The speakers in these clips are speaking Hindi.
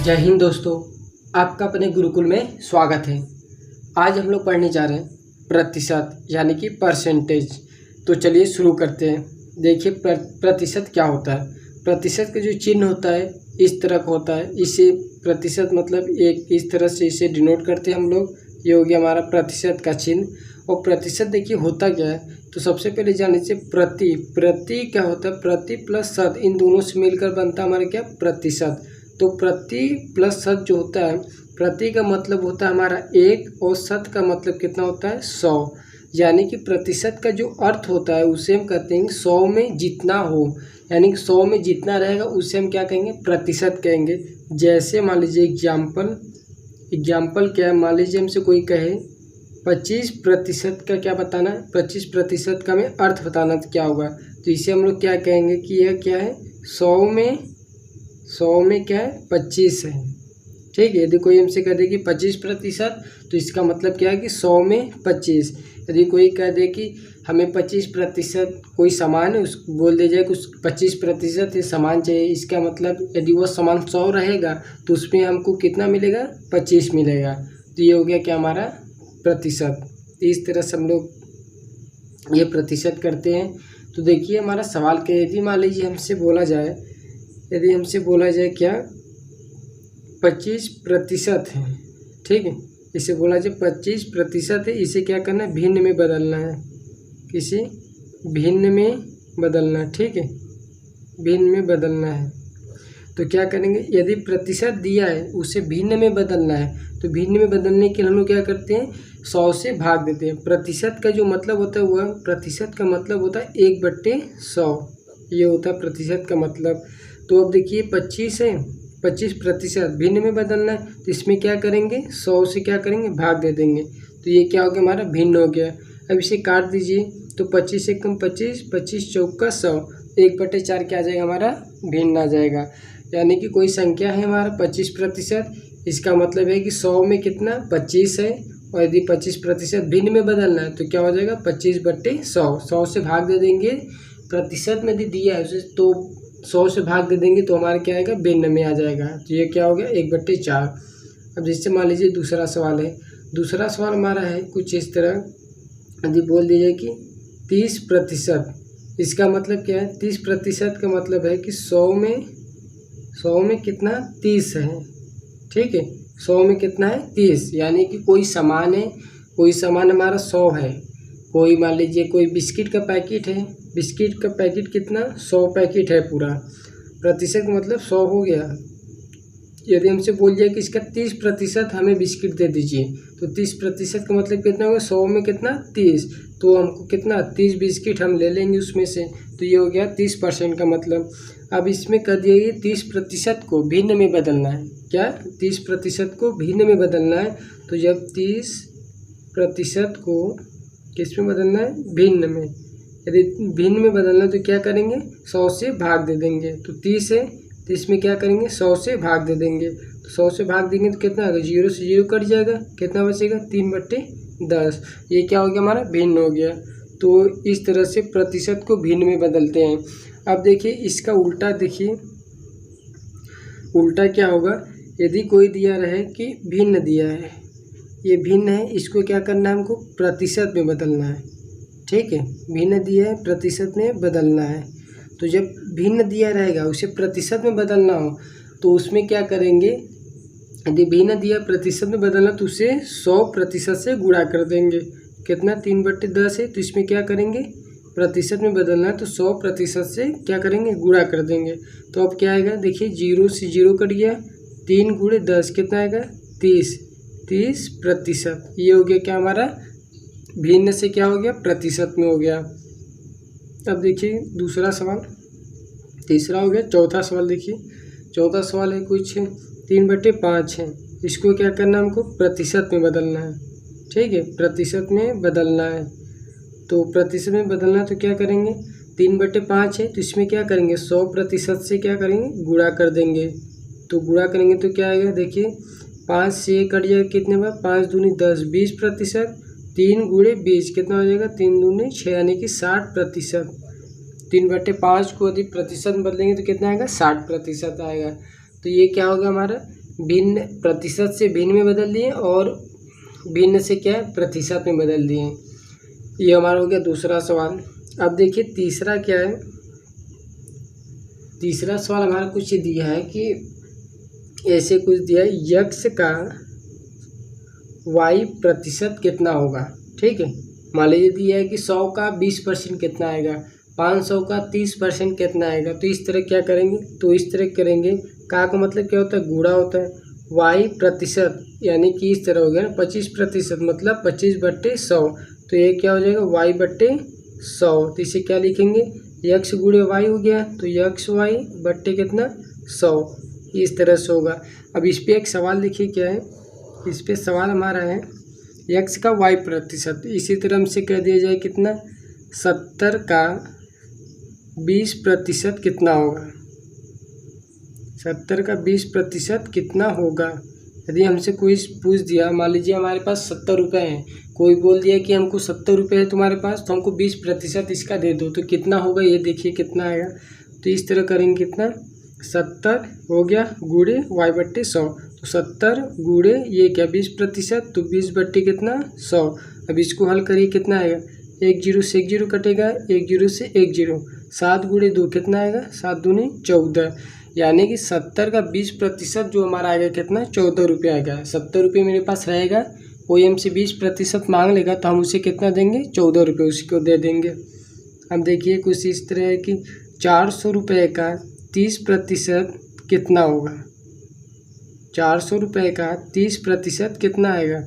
जय हिंद दोस्तों, आपका अपने गुरुकुल में स्वागत है। आज हम लोग पढ़ने जा रहे हैं प्रतिशत यानी कि परसेंटेज। तो चलिए शुरू करते हैं। देखिए प्रतिशत क्या होता है। प्रतिशत का जो चिन्ह होता है इस तरह का होता है। इसे प्रतिशत मतलब एक इस तरह से इसे डिनोट करते हैं हम लोग। ये हो गया हमारा प्रतिशत का चिन्ह। और प्रतिशत देखिए होता क्या है, तो सबसे पहले जान लीजिए प्रति क्या होता है। प्रति प्लस शत, इन दोनों से मिलकर बनता है हमारा क्या, प्रतिशत। तो प्रति प्लस शत जो होता है, प्रति का मतलब होता है हमारा एक और शत का मतलब कितना होता है, 100। यानी कि प्रतिशत का जो अर्थ होता है उसे हम कहते हैं 100 में जितना हो, यानी कि 100 में जितना रहेगा उसे हम क्या कहेंगे, प्रतिशत कहेंगे। जैसे मान लीजिए एग्जाम्पल क्या है, मान लीजिए हमसे कोई कहे 25% का क्या बताना है, 25% का हमें अर्थ बताना तो क्या होगा। तो इसे हम लोग क्या कहेंगे कि यह क्या है, 100 में क्या है, 25 है। ठीक है। यदि कोई हमसे कह दे कि 25%, तो इसका मतलब क्या है कि 100 में 25। यदि कोई कह दे कि हमें 25% कोई सामान है, उस बोल दे जाए कि उस 25% ये सामान चाहिए, इसका मतलब यदि वो सामान 100 रहेगा तो उसमें हमको कितना मिलेगा, 25 मिलेगा। तो ये हो गया क्या, हमारा प्रतिशत। इस तरह से हम लोग ये प्रतिशत करते हैं। तो देखिए हमारा सवाल क्या है, यदि मान लीजिए हमसे बोला जाए क्या 25% है, ठीक है, इसे बोला जाए 25% है, इसे क्या करना है, भिन्न में बदलना है, किसी भिन्न में बदलना, ठीक है, भिन्न में बदलना है। तो क्या करेंगे, यदि प्रतिशत दिया है उसे भिन्न में बदलना है, तो भिन्न में बदलने के लिए हम लोग क्या करते हैं, 100 से भाग देते हैं। प्रतिशत का जो मतलब होता है वह प्रतिशत का मतलब होता है 1/100, ये होता है प्रतिशत का मतलब। तो अब देखिए 25 है, 25% भिन्न में बदलना है, तो इसमें क्या करेंगे, 100 से क्या करेंगे, भाग दे देंगे। तो ये क्या हो गया, हमारा भिन्न हो गया। अब इसे काट दीजिए, तो 25 से कम 25, 25 चौका 100, 1/4 क्या आ जाएगा, हमारा भिन्न आ जाएगा। यानी कि कोई संख्या है हमारा 25%, इसका मतलब है कि 100 में कितना, 25 है, और यदि 25% भिन्न में बदलना है तो क्या हो जाएगा, 25/100। 100 से भाग दे देंगे, प्रतिशत में यदि दिया है उसे तो 100 से भाग दे देंगे तो हमारा क्या आएगा, भिन्न में आ जाएगा। तो ये क्या हो गया, 1/4। अब जैसे मान लीजिए दूसरा सवाल है। दूसरा सवाल हमारा है कुछ इस तरह, यदि बोल दीजिए कि 30%, इसका मतलब क्या है, 30% का मतलब है कि 100 में कितना, 30 है, ठीक है, 100 में कितना है, 30। यानी कि कोई सामान है, कोई सामान हमारा 100 है, कोई मान लीजिए कोई बिस्किट का पैकेट है, बिस्किट का पैकेट कितना, 100 पैकेट है पूरा, प्रतिशत का मतलब 100 हो गया। यदि हमसे बोल जाए कि इसका 30% हमें बिस्किट दे दीजिए, तो 30% का मतलब कितना होगा, 100 में कितना, 30, तो हमको कितना, 30 बिस्किट हम ले लेंगे उसमें से, तो ये हो गया 30% का मतलब। अब इसमें कर दिए 30% को भिन्न में बदलना है, क्या, 30% को भिन्न में बदलना है। तो जब 30% को किस में बदलना है, भिन्न में, यदि भिन्न में बदलना है तो क्या करेंगे, 100 से भाग दे देंगे। तो 30 है, तो इसमें क्या करेंगे, 100 से भाग दे देंगे। तो 100 से भाग देंगे तो कितना होगा, 0 से 0 कट जाएगा, कितना बचेगा, 3/10। ये क्या हो गया, हमारा भिन्न हो गया। तो इस तरह से प्रतिशत को भिन्न में बदलते हैं। अब देखिए इसका उल्टा, देखिए उल्टा क्या होगा, यदि कोई दिया रहे कि भिन्न दिया है, ये भिन्न है, इसको क्या करना है, हमको प्रतिशत में बदलना है, ठीक है, भिन्न दिया है, प्रतिशत में बदलना है। तो जब भिन्न दिया रहेगा उसे प्रतिशत में बदलना हो तो उसमें क्या करेंगे, यदि भिन्न दिया प्रतिशत में बदलना तो उसे 100% से गुणा कर देंगे, कितना, 3/10 है, तो इसमें क्या करेंगे, प्रतिशत में बदलना है तो 100% से क्या करेंगे, गुणा कर देंगे। तो अब क्या आएगा, देखिए 0 से 0 कट गया, 3 × 10 कितना आएगा, 30%। ये हो गया क्या, हमारा भिन्न से क्या हो गया, प्रतिशत में हो गया। अब देखिए दूसरा सवाल, तीसरा हो गया। चौथा सवाल देखिए, चौथा सवाल है कुछ 3/5 है, इसको क्या करना है, हमको प्रतिशत में बदलना है, ठीक है, प्रतिशत में बदलना है। तो प्रतिशत में बदलना है तो क्या करेंगे, 3/5 है, तो इसमें क्या करेंगे, 100% से क्या करेंगे, गुणा कर देंगे। तो गुणा करेंगे तो क्या आएगा, देखिए 5 से कट जाएगा, कितने बार, 5 दूनी 10, 20%, 3 × 20 कितना हो जाएगा, 3 दूनी 6, यानी कि 60%। 3/5 को यदि प्रतिशत में बदलेंगे तो कितना आएगा, 60% आएगा। तो ये क्या होगा, हमारा भिन्न प्रतिशत से भिन्न में बदल दिए और भिन्न से क्या है प्रतिशत में बदल दिए। ये हमारा हो गया दूसरा सवाल। अब देखिए तीसरा क्या है। तीसरा सवाल हमारा कुछ दिया है कि ऐसे कुछ दिया है, यक्स का y प्रतिशत कितना होगा। ठीक है, मान लीजिए दिया है कि 100 का 20% कितना आएगा, 500 का 30% कितना आएगा। तो इस तरह क्या करेंगे, तो इस तरह करेंगे। का मतलब क्या होता है, गुणा होता है। y प्रतिशत यानी कि इस तरह हो गया ना, 25% मतलब 25/100। तो ये क्या हो जाएगा y/100। तो इसे क्या लिखेंगे, x गुणे y हो गया। तो x y बट्टे कितना 100, इस तरह से होगा। अब इस पे एक सवाल देखिए क्या है, इस पे सवाल हमारा है x का y प्रतिशत। इसी तरह हमसे कह दिया जाए कितना, 70 का 20% कितना होगा। 70 का 20% कितना होगा। यदि हमसे कोई पूछ दिया, मान लीजिए हमारे पास 70 रुपये हैं, कोई बोल दिया कि हमको 70 रुपये है तुम्हारे पास, तो हमको 20% इसका दे दो, तो कितना होगा ये देखिए कितना आएगा। तो इस तरह करेंगे कितना, 70 हो गया गुणे y/100। तो 70 गुणे ये क्या 20%, तो 20 कितना 100। अब इसको हल करिए कितना आएगा, 1 0 से 1 0 कटेगा, 1 0 से 1 0। 7 गुणे 2 कितना आएगा, 7 दूनी 14। यानी कि 70 का 20% जो हमारा आएगा कितना, 14 रुपये आएगा। 70 रुपये मेरे पास रहेगा, कोई हमसे 20% मांग लेगा तो हम उसे कितना देंगे, 14 रुपये उसको दे देंगे। अब देखिए कुछ इस तरह है कि 400 रुपये का 30% कितना होगा। 400 रुपये का 30% कितना आएगा।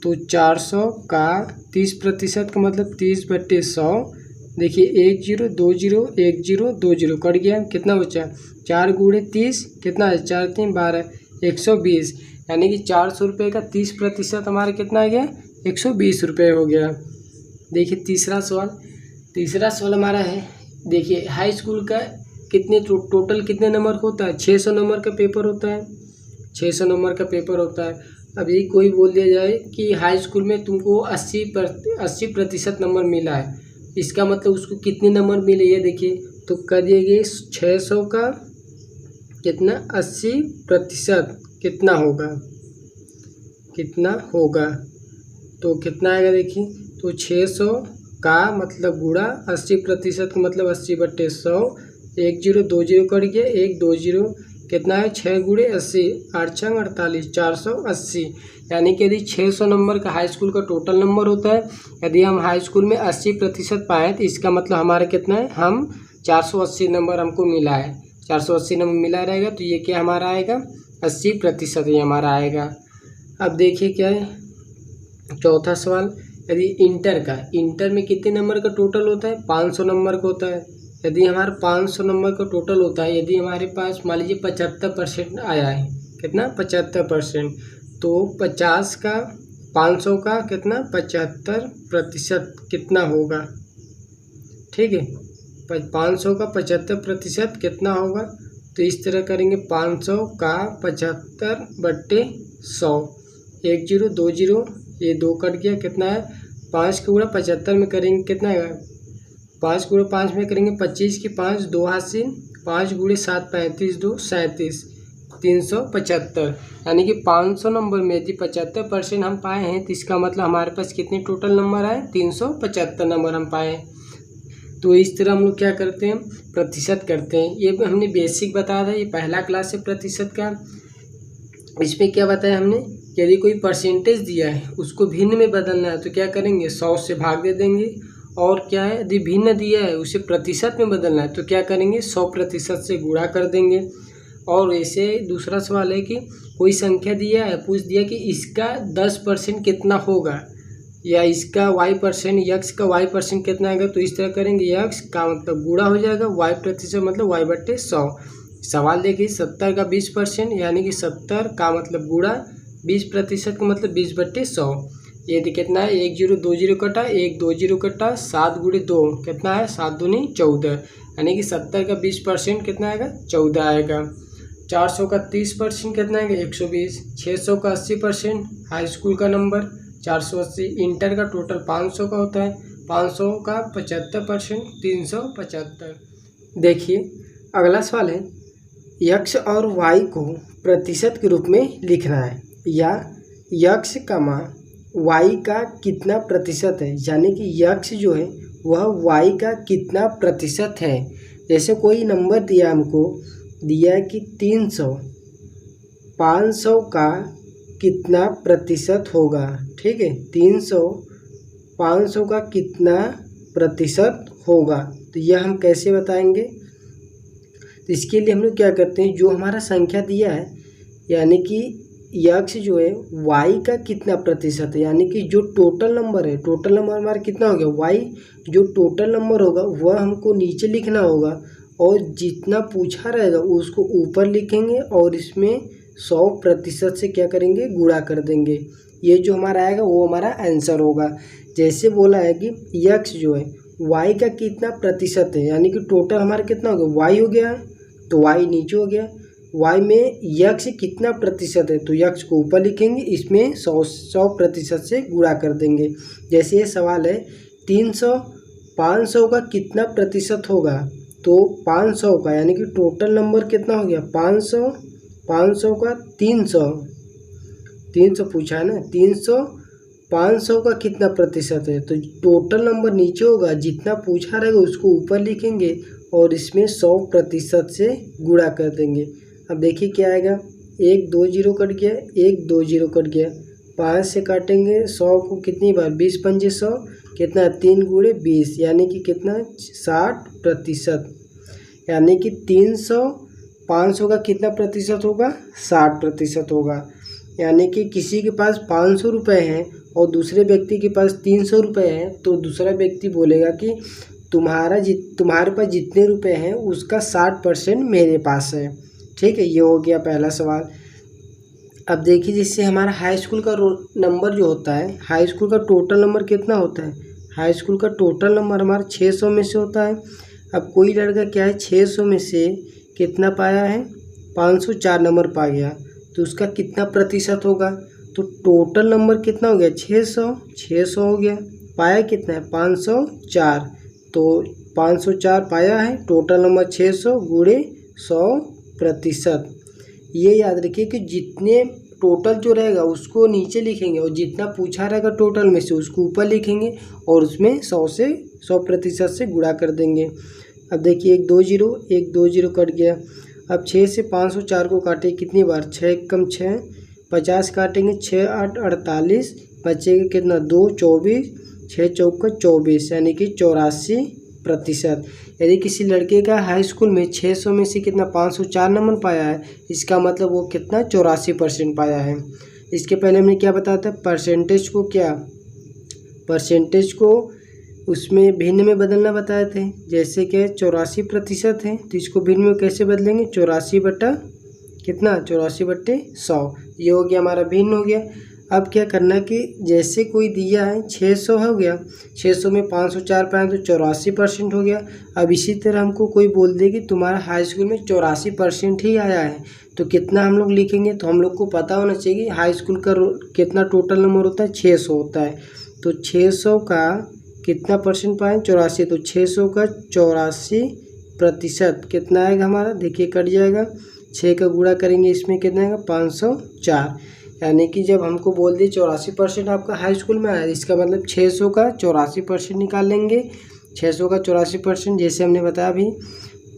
तो 400 का 30% का मतलब 30/100। देखिए 1 0 2 0 1 0 2 0 कट गया, कितना बचा, 4 गुणे 30 कितना है, 4 3 12 120। यानी कि 400 रुपये का 30% हमारा कितना आ गया, 120 रुपये हो गया। देखिए तीसरा सवाल हमारा है, देखिए हाई स्कूल का कितने टोटल कितने नंबर होता है, 600 नंबर का पेपर होता है। 600 नंबर का पेपर होता है। अभी कोई बोल दिया जाए कि हाई स्कूल में तुमको 80% नंबर मिला है, इसका मतलब उसको कितने नंबर मिले ये देखिए। तो कर दिए 600 का कितना 80% कितना होगा, तो कितना आएगा देखिए। तो 600 का मतलब गुणा 80% का मतलब 80/100। 1 0 2 0 कट गया, 1 2 0 कितना है, 6 गुणे 80 8 6 48 480। यानी कि यदि 600 नंबर का हाई स्कूल का टोटल नंबर होता है, यदि हम हाई स्कूल में 80% पाए तो इसका मतलब हमारा कितना है, हम 480 नंबर हमको मिला है। 480 नंबर मिला रहेगा, तो ये क्या हमारा आएगा, 80% ये हमारा आएगा। अब देखिए क्या है चौथा सवाल, यदि इंटर में कितने नंबर का टोटल होता है, 500 नंबर का होता है। यदि हमारा 500 नंबर का टोटल होता है, यदि हमारे पास मान लीजिए 75% आया है, कितना 75%, तो 50 का 500 का कितना 75% कितना होगा। ठीक है, 500 का 75% कितना होगा। तो इस तरह करेंगे 500 का 75/100। 1 0 2 0 ये 2 कट गया, कितना है 5 का गुणा 75 में करेंगे कितना है, 5 गुणे 5 में करेंगे 25 की 5 2 हासिल, 5 गुणे 7 35 2 37 375। यानी कि 500 नंबर में यदि 75% हम पाए हैं तो इसका मतलब हमारे पास कितने टोटल नंबर आए, 375 नंबर हम पाए। तो इस तरह हम लोग क्या करते हैं, प्रतिशत करते हैं। ये हमने बेसिक बताया था, ये पहला क्लास है प्रतिशत का। इसमें क्या बताया हमने, यदि कोई परसेंटेज दिया है उसको भिन्न में बदलना है तो क्या करेंगे, 100 से भाग दे देंगे। और क्या है, यदि भिन्न दिया है उसे प्रतिशत में बदलना है तो क्या करेंगे, 100% से गुणा कर देंगे। और ऐसे दूसरा सवाल है कि कोई संख्या दिया है, पूछ दिया कि इसका 10% कितना होगा, या इसका y% यक्स का y% कितना आएगा। तो इस तरह करेंगे, यक्स का मतलब गुणा हो जाएगा, y% मतलब y/100। सवाल देखिए 70 का 20% यानी कि 70 का मतलब गुणा 20% का मतलब 20/100। ये कितना है, 1 0 2 0 कटा, 1 2 0 कटा, 7 गुणे 2 कितना है, 7 दूनी 14। यानी कि 70 का 20% कितना आएगा, 14 आएगा। 400 का 30% कितना आएगा, 120। 600 का 80% हाई स्कूल का नंबर 480। इंटर का टोटल 500 का होता है, 500 का 75% 375। देखिए अगला सवाल है, x और y को प्रतिशत के रूप में लिखना है, या x कमा y का कितना प्रतिशत है, यानी कि x जो है वह y का कितना प्रतिशत है। जैसे कोई नंबर दिया, हमको दिया है कि 300, 500 का कितना प्रतिशत होगा। ठीक है, 300 500 का कितना प्रतिशत होगा, तो यह हम कैसे बताएंगे। तो इसके लिए हम लोग क्या करते हैं, जो हमारा संख्या दिया है यानी कि x जो है y का कितना प्रतिशत है, यानी कि जो टोटल नंबर है, टोटल नंबर हमारा कितना हो गया y, जो टोटल नंबर होगा वह हमको नीचे लिखना होगा और जितना पूछा रहेगा उसको ऊपर लिखेंगे और इसमें 100% से क्या करेंगे, गुणा कर देंगे। ये जो हमारा आएगा वो हमारा आंसर होगा। जैसे बोला है कि x जो है y का कितना प्रतिशत है, यानी कि टोटल हमारा कितना हो गया, y हो गया, तो y नीचे हो गया, y में x कितना प्रतिशत है, तो x को ऊपर लिखेंगे, इसमें 100% से गुणा कर देंगे। जैसे ये सवाल है 300 500 का कितना प्रतिशत होगा, तो 500 का यानी कि टोटल नंबर कितना हो गया 500, 500 का 300 पूछा है ना, 300 500 का कितना प्रतिशत है, तो टोटल नंबर नीचे होगा, जितना पूछा रहेगा उसको ऊपर लिखेंगे और इसमें 100% से गुणा कर देंगे। अब देखिए क्या आएगा, 1 2 0 कट गया, 1 2 0 कट गया, 5 से काटेंगे 100 को कितनी बार, 20 पंजे 100, कितना 3 गुणे 20, यानी कि कितना 60%, यानी कि 300 500 का कितना प्रतिशत होगा, 60% होगा। यानी कि किसी के पास 500 रुपये हैं और दूसरे व्यक्ति के पास 300 रुपये हैं, तो दूसरा व्यक्ति बोलेगा कि तुम्हारे पास जितने रुपए हैं उसका 60% मेरे पास है। ठीक है, ये हो गया पहला सवाल। अब देखिए, जिससे हमारा हाई स्कूल का नंबर जो होता है, हाई स्कूल का टोटल नंबर कितना होता है, हाई स्कूल का टोटल नंबर हमारा 600 में से होता है। अब कोई लड़का क्या है 600 में से कितना पाया है, 504 नंबर पा गया, तो उसका कितना प्रतिशत होगा, तो टोटल नंबर कितना हो गया 600 हो गया, पाया कितना है 504, तो 504 पाया है, टोटल नंबर 600 गुणे 100%। ये याद रखिए कि जितने टोटल जो रहेगा उसको नीचे लिखेंगे और जितना पूछा रहेगा टोटल में से उसको ऊपर लिखेंगे और उसमें 100% से गुणा कर देंगे। अब देखिए 1 2 0 कट गया। अब 6 से 504 को काटे कितनी बार, 6 कम 6, 50 काटेंगे 6 8 48, बचेगा कितना 2 24, 6 चौका 24, यानी कि 84%। यदि किसी लड़के का हाई स्कूल में 600 में से कितना 504 नंबर पाया है, इसका मतलब वो कितना 84% पाया है। इसके पहले हमने क्या बताया था, परसेंटेज को उसमें भिन्न में बदलना बताए थे। जैसे कि 84% है तो इसको भिन्न में कैसे बदलेंगे, 84/100, ये हो गया हमारा भिन्न हो गया। अब क्या करना कि जैसे कोई दिया है 600 हो गया, 600 में 504 पाए तो 84% हो गया। अब इसी तरह हमको कोई बोल दे कि तुम्हारा हाई स्कूल में 84% ही आया है, तो कितना हम लोग लिखेंगे, तो हम लोग को पता होना चाहिए हाई स्कूल का कितना टोटल नंबर होता है, 600 होता है। तो 600 का कितना परसेंट पाए, 84, तो 600 का 84% कितना आएगा हमारा, देखिए कट जाएगा, 6 का गुणा करेंगे इसमें कितना आएगा 504, यानी कि जब हमको बोल दिए 84% आपका हाई स्कूल में आया, इसका मतलब 600 का 84% निकाल लेंगे। 600 का 84% जैसे हमने बताया अभी,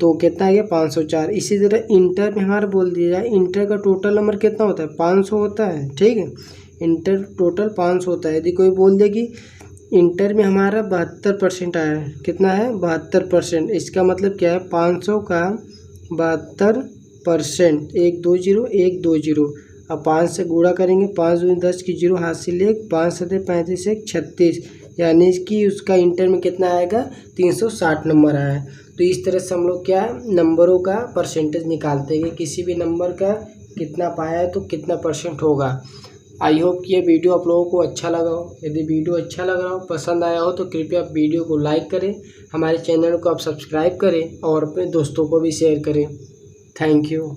तो कितना आ गया 504। इसी तरह इंटर में हमारा बोल दिया जाए, इंटर का टोटल नंबर कितना होता है, 500 होता है। ठीक है, इंटर टोटल 500 होता है। यदि कोई बोल दे कि इंटर में हमारा 72% आया है, कितना है 72%, इसका मतलब क्या है 500 का 72%, 1 2 0 1 2 0। अब 5 से गुणा करेंगे, 5 दूनी 10 की 0 हाथ से ले, 5 7 35 1 36, यानी कि उसका इंटर में कितना आएगा 360 नंबर आया है। तो इस तरह से हम लोग क्या नंबरों का परसेंटेज निकालते हैं, किसी भी नंबर का कितना पाया है तो कितना परसेंट होगा। आई होप कि ये वीडियो आप लोगों को अच्छा लगा हो। यदि वीडियो अच्छा लग रहा हो, पसंद आया हो, तो कृपया आप वीडियो को लाइक करें, हमारे चैनल को आप सब्सक्राइब करें और अपने दोस्तों को भी शेयर करें। Thank you.